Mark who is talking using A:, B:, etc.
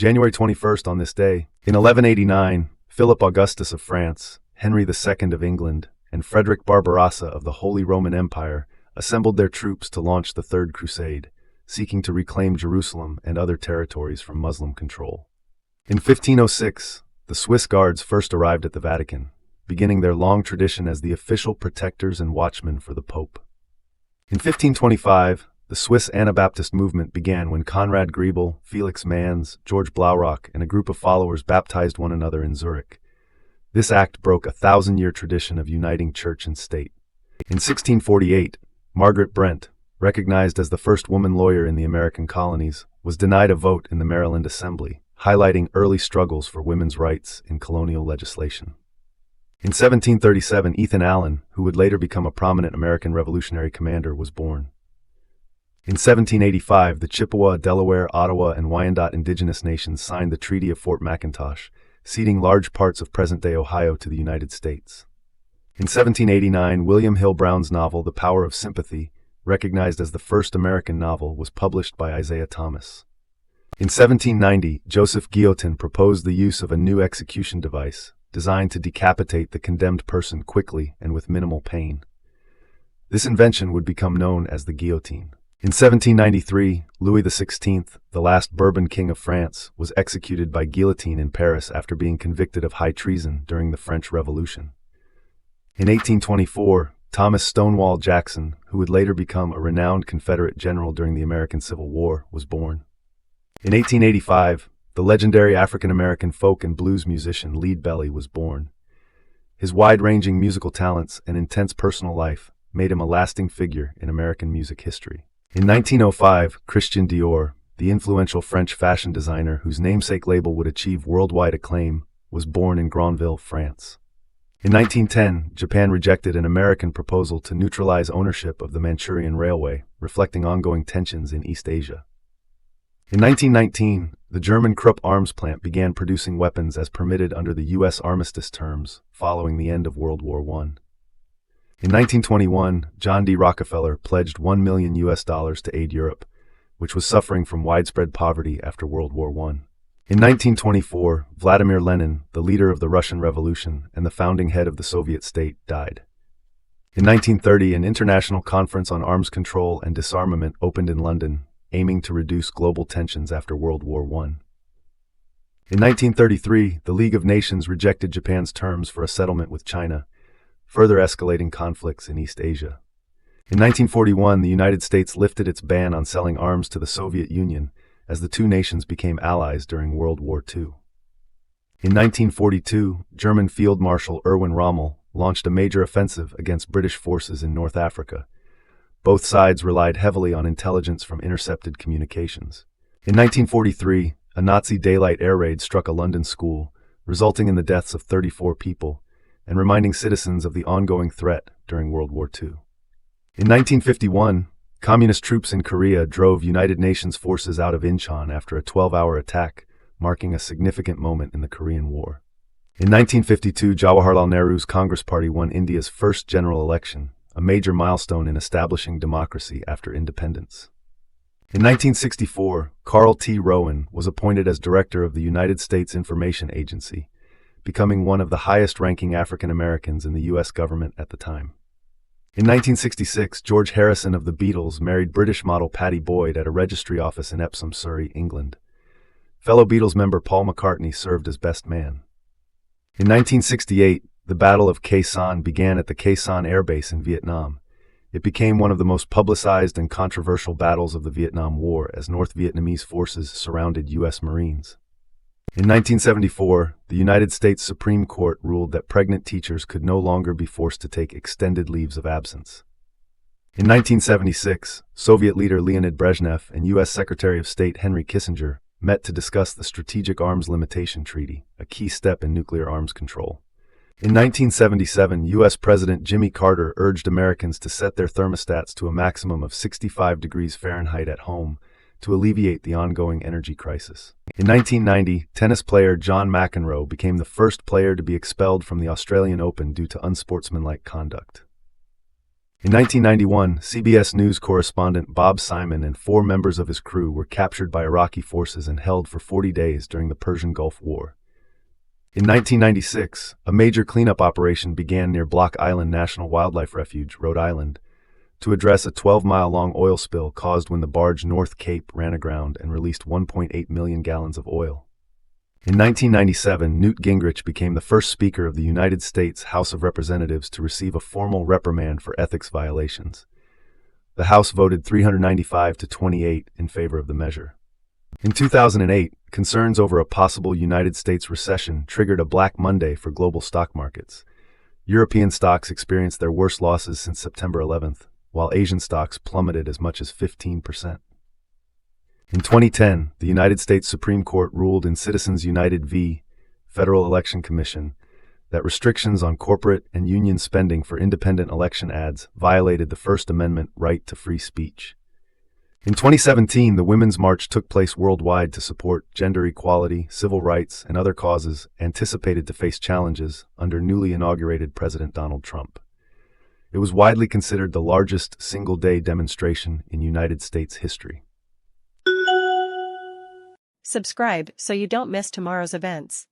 A: January 21st on this day, in 1189, Philip Augustus of France, Henry II of England, and Frederick Barbarossa of the Holy Roman Empire assembled their troops to launch the Third Crusade, seeking to reclaim Jerusalem and other territories from Muslim control. In 1506, the Swiss Guards first arrived at the Vatican, beginning their long tradition as the official protectors and watchmen for the Pope. In 1525, the Swiss Anabaptist Movement began when Conrad Grebel, Felix Manz, George Blaurock, and a group of followers baptized one another in Zurich. This act broke a 1,000-year tradition of uniting church and state. In 1648, Margaret Brent, recognized as the first woman lawyer in the American colonies, was denied a vote in the Maryland Assembly, highlighting early struggles for women's rights in colonial legislation. In 1737, Ethan Allen, who would later become a prominent American Revolutionary commander, was born. In 1785, the Chippewa, Delaware, Ottawa, and Wyandot indigenous nations signed the Treaty of Fort McIntosh, ceding large parts of present-day Ohio to the United States. In 1789, William Hill Brown's novel The Power of Sympathy, recognized as the first American novel, was published by Isaiah Thomas. In 1790, Joseph Guillotin proposed the use of a new execution device, designed to decapitate the condemned person quickly and with minimal pain. This invention would become known as the guillotine. In 1793, Louis XVI, the last Bourbon king of France, was executed by guillotine in Paris after being convicted of high treason during the French Revolution. In 1824, Thomas Stonewall Jackson, who would later become a renowned Confederate general during the American Civil War, was born. In 1885, the legendary African-American folk and blues musician Lead Belly was born. His wide-ranging musical talents and intense personal life made him a lasting figure in American music history. In 1905, Christian Dior, the influential French fashion designer whose namesake label would achieve worldwide acclaim, was born in Granville, France. In 1910, Japan rejected an American proposal to neutralize ownership of the Manchurian Railway, reflecting ongoing tensions in East Asia. In 1919, the German Krupp arms plant began producing weapons as permitted under the U.S. armistice terms, following the end of World War I. In 1921, John D. Rockefeller pledged $1 million to aid Europe, which was suffering from widespread poverty after World War I. In 1924, Vladimir Lenin, the leader of the Russian Revolution and the founding head of the Soviet state, died. In 1930, an international conference on arms control and disarmament opened in London, aiming to reduce global tensions after World War I. In 1933, the League of Nations rejected Japan's terms for a settlement with China, further escalating conflicts in East Asia. In 1941, the United States lifted its ban on selling arms to the Soviet Union as the two nations became allies during World War II. In 1942, German Field Marshal Erwin Rommel launched a major offensive against British forces in North Africa. Both sides relied heavily on intelligence from intercepted communications. In 1943, a Nazi daylight air raid struck a London school, resulting in the deaths of 34 people, and reminding citizens of the ongoing threat during World War II. In 1951, communist troops in Korea drove United Nations forces out of Incheon after a 12-hour attack, marking a significant moment in the Korean War. In 1952, Jawaharlal Nehru's Congress Party won India's first general election, a major milestone in establishing democracy after independence. In 1964, Carl T. Rowan was appointed as director of the United States Information Agency, becoming one of the highest-ranking African Americans in the U.S. government at the time. In 1966, George Harrison of the Beatles married British model Pattie Boyd at a registry office in Epsom, Surrey, England. Fellow Beatles member Paul McCartney served as best man. In 1968, the Battle of Khe Sanh began at the Khe Sanh Air Base in Vietnam. It became one of the most publicized and controversial battles of the Vietnam War as North Vietnamese forces surrounded U.S. Marines. In 1974, the United States Supreme Court ruled that pregnant teachers could no longer be forced to take extended leaves of absence. In 1976, Soviet leader Leonid Brezhnev and U.S. Secretary of State Henry Kissinger met to discuss the Strategic Arms Limitation Treaty, a key step in nuclear arms control. In 1977, U.S. President Jimmy Carter urged Americans to set their thermostats to a maximum of 65 degrees Fahrenheit at home to alleviate the ongoing energy crisis. In 1990, tennis player John McEnroe became the first player to be expelled from the Australian Open due to unsportsmanlike conduct. In 1991, CBS News correspondent Bob Simon and 4 members of his crew were captured by Iraqi forces and held for 40 days during the Persian Gulf War. In 1996, a major cleanup operation began near Block Island National Wildlife Refuge, Rhode Island, to address a 12-mile-long oil spill caused when the barge North Cape ran aground and released 1.8 million gallons of oil. In 1997, Newt Gingrich became the first Speaker of the United States House of Representatives to receive a formal reprimand for ethics violations. The House voted 395 to 28 in favor of the measure. In 2008, concerns over a possible United States recession triggered a Black Monday for global stock markets. European stocks experienced their worst losses since September 11th, while Asian stocks plummeted as much as 15%. In 2010, the United States Supreme Court ruled in Citizens United v. Federal Election Commission that restrictions on corporate and union spending for independent election ads violated the First Amendment right to free speech. In 2017, the Women's March took place worldwide to support gender equality, civil rights, and other causes anticipated to face challenges under newly inaugurated President Donald Trump. It was widely considered the largest single-day demonstration in United States history.
B: Subscribe so you don't miss tomorrow's events.